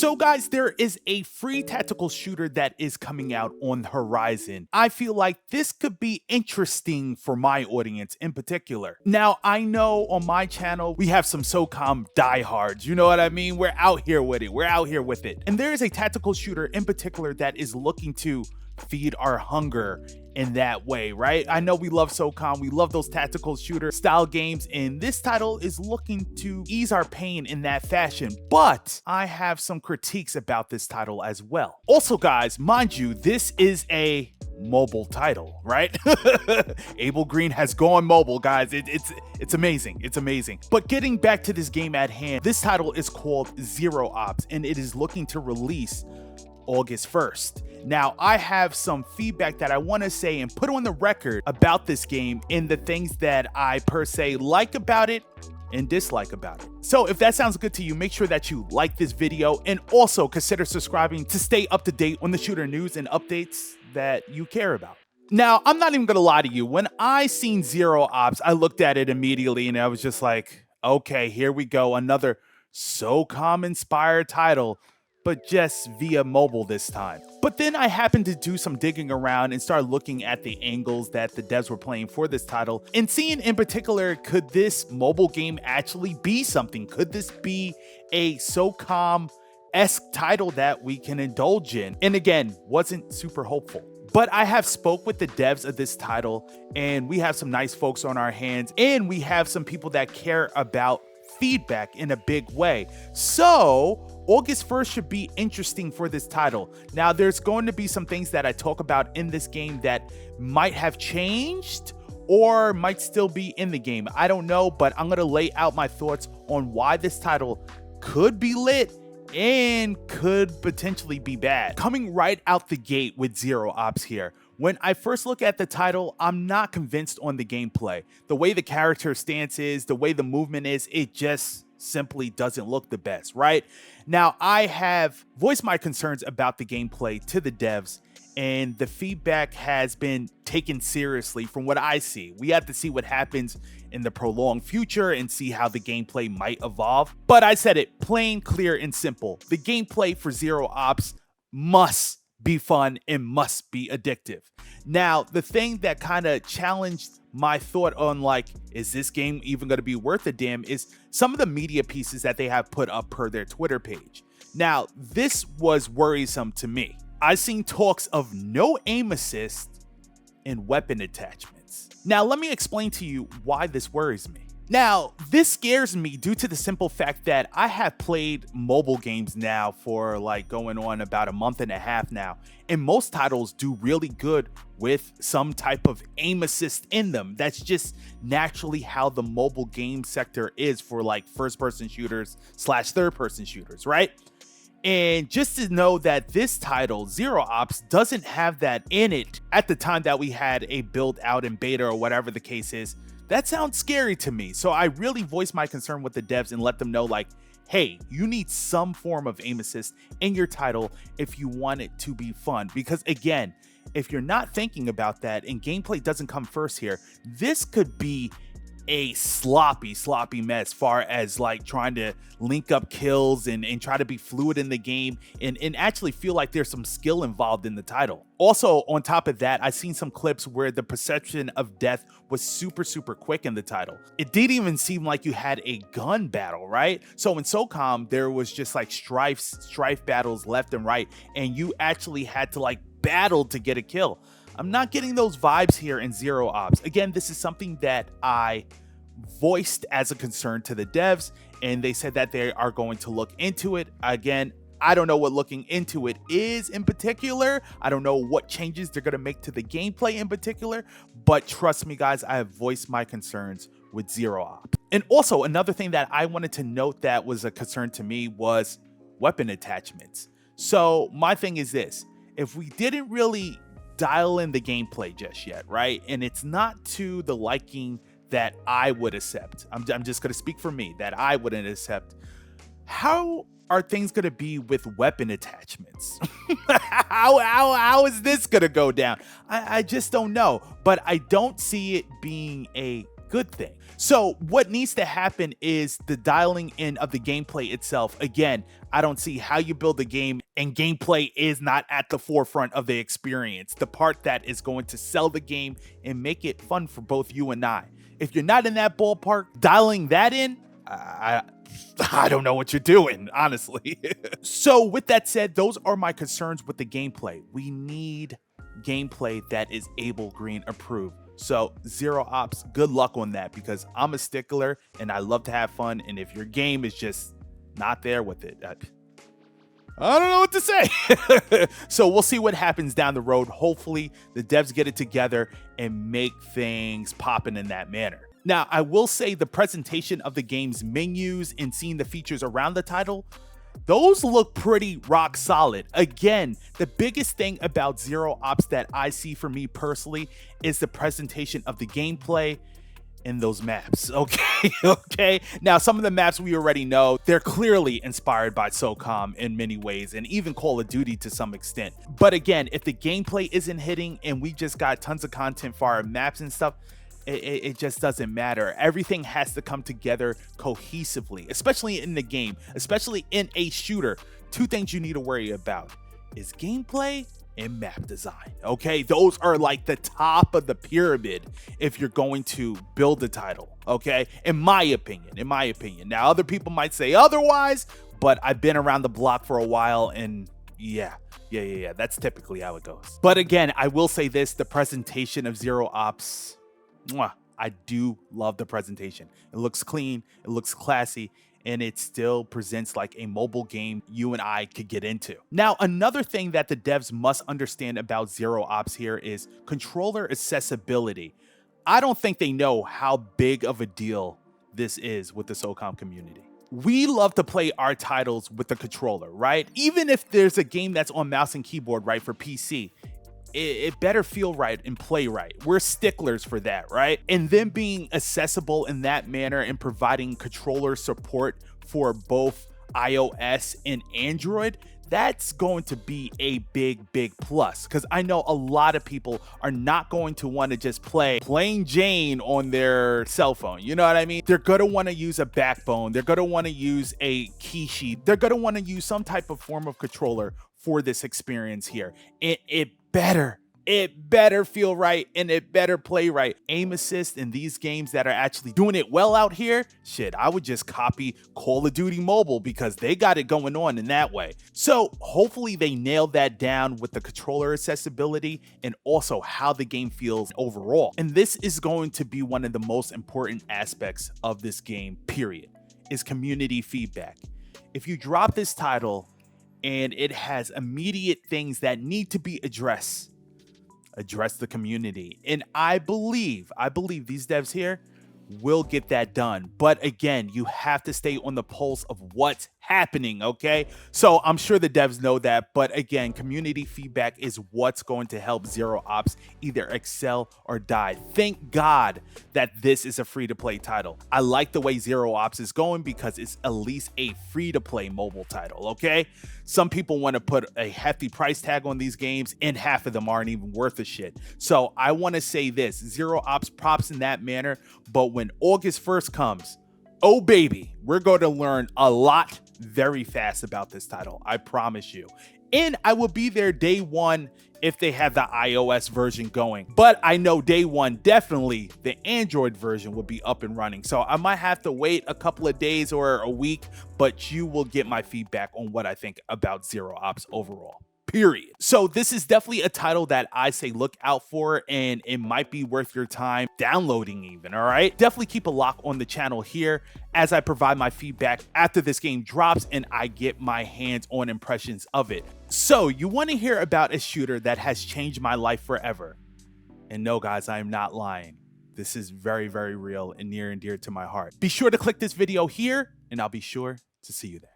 So guys, there is a free tactical shooter that is coming out on the horizon. I feel like this could be interesting for my audience in particular. Now, I know on my channel, we have some SOCOM diehards, you know what I mean? We're out here with it, And there is a tactical shooter in particular that is looking to feed our hunger in that way, right? I know we love SOCOM, we love those tactical shooter style games, and this title is looking to ease our pain in that fashion, but I have some critiques about this title as well. Also guys, mind you, this is a mobile title, right? Abel Green has gone mobile, guys. It's amazing. It's amazing. But getting back to this game at hand, this title is called Zero Ops, and it is looking to release August 1st. Now, I have some feedback that I want to say and put on the record about this game and the things that I per se like about it and dislike about it. So if that sounds good to you, make sure that you like this video and also consider subscribing to stay up to date on the shooter news and updates that you care about. Now, I'm not even gonna lie to you. When I seen Zero Ops, I looked at it immediately and I was just like, okay, here we go. Another SOCOM inspired title, but just via mobile this time. But then I happened to do some digging around and start looking at the angles that the devs were playing for this title and seeing in particular, could this mobile game actually be something? Could this be a SOCOM-esque title that we can indulge in? And again, wasn't super hopeful. But I have spoke with the devs of this title and we have some nice folks on our hands and we have some people that care about feedback in a big way. So August 1st should be interesting for this title. Now, there's going to be some things that I talk about in this game that might have changed or might still be in the game. I don't know, but I'm going to lay out my thoughts on why this title could be lit and could potentially be bad. Coming right out the gate with Zero Ops here. When I first look at the title, I'm not convinced on the gameplay. The way the character stance is, the way the movement is, it just simply doesn't look the best, right? Now, I have voiced my concerns about the gameplay to the devs, and the feedback has been taken seriously from what I see. We have to see what happens in the prolonged future and see how the gameplay might evolve. But I said it plain, clear, and simple. The gameplay for Zero Ops must be fun and must be addictive. Now, the thing that kind of challenged my thought on like, is this game even going to be worth a damn, is some of the media pieces that they have put up per their Twitter page. Now, this was worrisome to me. I seen talks of no aim assist and weapon attachments. Now, let me explain to you why this worries me. Now, this scares me due to the simple fact that I have played mobile games now for like going on about a month and a half now, and most titles do really good with some type of aim assist in them. That's just naturally how the mobile game sector is for like first-person shooters / third-person shooters, right? And just to know that this title, Zero Ops, doesn't have that in it at the time that we had a build out in beta or whatever the case is, that sounds scary to me. So I really voiced my concern with the devs and let them know like, hey, you need some form of aim assist in your title if you want it to be fun. Because again, if you're not thinking about that and gameplay doesn't come first here, this could be a sloppy mess far as like trying to link up kills and try to be fluid in the game and actually feel like there's some skill involved in the title. Also, on top of that, I've seen some clips where the perception of death was super quick in the title. It didn't even seem like you had a gun battle, right? So in SOCOM, there was just like strife battles left and right, and you actually had to like battle to get a kill. I'm not getting those vibes here in Zero Ops. Again, this is something that I voiced as a concern to the devs, and they said that they are going to look into it. Again, I don't know what looking into it is in particular. I don't know what changes they're going to make to the gameplay in particular, but trust me guys, I have voiced my concerns with Zero Ops. And also another thing that I wanted to note that was a concern to me was weapon attachments. So my thing is this, if we didn't really dial in the gameplay just yet, right? And it's not to the liking that I would accept. I'm just going to speak for me, that I wouldn't accept. How are things going to be with weapon attachments? how is this going to go down? I just don't know. But I don't see it being a good thing. So what needs to happen is the dialing in of the gameplay itself. Again, I don't see how you build a game and gameplay is not at the forefront of the experience, the part that is going to sell the game and make it fun for both you and I. If you're not in that ballpark, dialing that in, I don't know what you're doing, honestly. So with that said, those are my concerns with the gameplay. We need gameplay that is Able Green approved. So Zero Ops, good luck on that, because I'm a stickler and I love to have fun. And if your game is just not there with it, I don't know what to say. So we'll see what happens down the road. Hopefully the devs get it together and make things popping in that manner. Now, I will say the presentation of the game's menus and seeing the features around the title, those look pretty rock solid. Again, the biggest thing about Zero Ops that I see for me personally is the presentation of the gameplay and those maps. Okay. Now, some of the maps we already know, they're clearly inspired by SOCOM in many ways, and even Call of Duty to some extent. But again, if the gameplay isn't hitting and we just got tons of content for our maps and stuff, it just doesn't matter. Everything has to come together cohesively, especially in the game, especially in a shooter. Two things you need to worry about is gameplay and map design. Okay, those are like the top of the pyramid if you're going to build a title. Okay, in my opinion. Now, other people might say otherwise, but I've been around the block for a while, and yeah, that's typically how it goes. But again, I will say this: the presentation of Zero Ops, I do love the presentation. It looks clean, it looks classy, and it still presents like a mobile game you and I could get into. Now, another thing that the devs must understand about Zero Ops here is controller accessibility. I don't think they know how big of a deal this is with the SOCOM community. We love to play our titles with the controller, right? Even if there's a game that's on mouse and keyboard, right, for PC, it better feel right and play right. We're sticklers for that, right? And then being accessible in that manner and providing controller support for both iOS and Android, that's going to be a big plus, because I know a lot of people are not going to want to just play plain Jane on their cell phone. You know what I mean? They're going to want to use a backbone. They're going to want to use a key sheet. They're going to want to use some type of form of controller for this experience here. It better feel right and it better play right. Aim assist in these games that are actually doing it well out here, shit, I would just copy Call of Duty Mobile because they got it going on in that way. So hopefully they nail that down with the controller accessibility and also how the game feels overall. And this is going to be one of the most important aspects of this game, period, is community feedback. If you drop this title and it has immediate things that need to be address the community. And I believe these devs here will get that done. But again, you have to stay on the pulse of what's happening, okay? So I'm sure the devs know that, but again, community feedback is what's going to help Zero Ops either excel or die. Thank God that this is a free-to-play title. I like the way Zero Ops is going because it's at least a free-to-play mobile title, okay? Some people want to put a hefty price tag on these games, and half of them aren't even worth a shit. So I want to say this, Zero Ops props in that manner, but when August 1st comes, oh baby, we're going to learn a lot very fast about this title, I promise you. And I will be there day one if they have the iOS version going. But I know day one, definitely the Android version will be up and running. So I might have to wait a couple of days or a week, but you will get my feedback on what I think about Zero Ops overall. Period. So this is definitely a title that I say look out for, and it might be worth your time downloading even, all right? Definitely keep a lock on the channel here as I provide my feedback after this game drops and I get my hands on impressions of it. So you want to hear about a shooter that has changed my life forever? And no, guys, I am not lying. This is very, very real and near and dear to my heart. Be sure to click this video here, and I'll be sure to see you there.